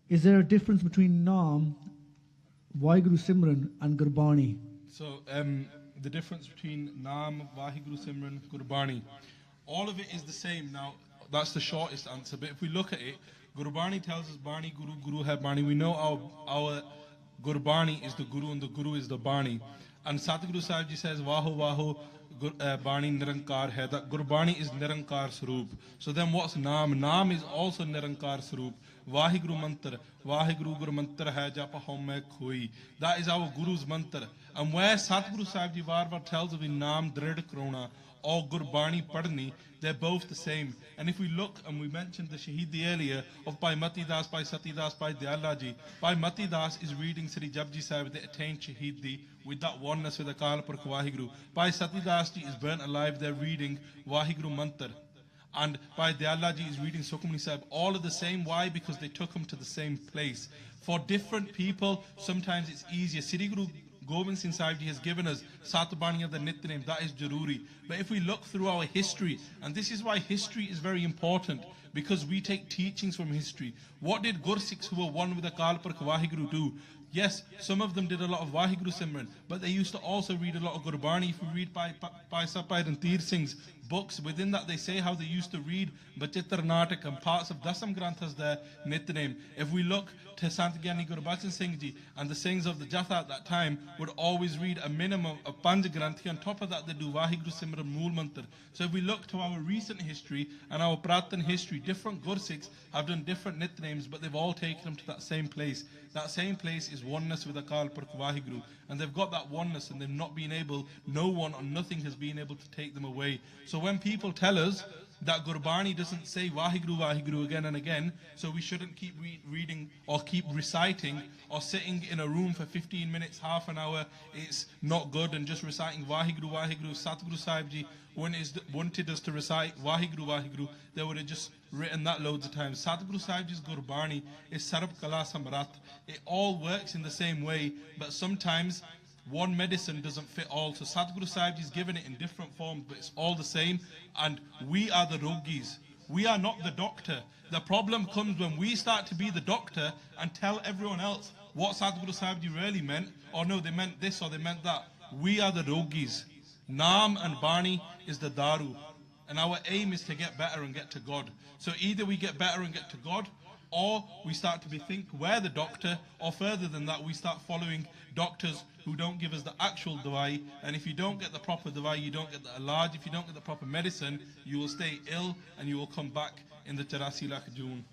Is there a difference between Naam, Waheguru Simran and Gurbani? So the difference between Naam, Vaheguru Simran, Gurbani, all of it is the same. Now that's the shortest answer. But if we look at it, Gurbani tells us Bani Guru, Guru hai Bani. We know our Gurbani is the Guru and the Guru is the Bani. And Satguru Sahib Ji says Vaho Vaho Bani Nirankar hai. That Gurbani is Nirankar Swaroop. So then what's Naam? Naam is also Nirankar Swaroop. Vaheguru Mantra, Vaheguru Guru Mantra hai japa homme khoi. That is our Guru's mantra. And where Satguru Sahib Ji var tells us in Naam Drid Krona or Gurbani Padni, they're both the same. And if we look, and we mentioned the Shahidi earlier of Bhai Mati Das, Bhai Sati Das, Bhai Dayala Ji. Bhai Mati Das is reading Sri Japji Sahib, they attained Shahidi with that oneness with Akal Purkh Vaheguru. Bhai Sati Das Ji is burnt alive, they're reading Vaheguru Mantra. And Bhai Dayala Ji is reading Sukhmani Sahib. All are the same. Why? Because they took them to the same place. For different people, sometimes it's easier. Sri Guru Gobind Singh Sahib Ji has given us Satbani of the Nitnem, that is Jaruri. But if we look through our history, and this is why history is very important, because we take teachings from history. What did Gursikhs who were one with Akal Purkh Vaheguru do? Yes, some of them did a lot of Vaheguru Simran, but they used to also read a lot of Gurbani. If you read Bhai Sappai Rantir Singh's books, within that they say how they used to read Bachitra Natak and parts of Dasam Granthas there, Nitnem. If we look to Sant Gyani Gurbachan Singh Ji and the Singhs of the Jatha at that time would always read a minimum of Panj Granthi. On top of that they do Vaheguru Simran Mool Mantra. So if we look to our recent history and our Pratan history, different Gursikhs have done different Nitnems, but they've all taken them to that same place. That same place is oneness with Akal Purkh Vaheguru. And they've got that oneness and they've not been able, no one or nothing has been able to take them away. So when people tell us that Gurbani doesn't say Vaheguru, Vaheguru again and again, so we shouldn't keep reading or keep reciting or sitting in a room for 15 minutes, half an hour, it's not good, and just reciting Vaheguru, Vaheguru. Satguru Sahib Ji, when he wanted us to recite Vaheguru, Vaheguru, they would have just written that loads of times. Satguru Sahib Ji's Gurbani is Sarab Kala Samrat. It all works in the same way, but sometimes one medicine doesn't fit all. So Satguru Sahib Ji's given it in different forms, but it's all the same. And we are the rogis. We are not the doctor. The problem comes when we start to be the doctor and tell everyone else what Satguru Sahib Ji really meant, or no, they meant this or they meant that. We are the rogis. Naam and Bani is the daru. And our aim is to get better and get to God. So either we get better and get to God, or we start to think we're the doctor, or further than that, we start following doctors who don't give us the actual dawai. And if you don't get the proper dawai, you don't get the ilaj. If you don't get the proper medicine, you will stay ill and you will come back in the 84 lakh June.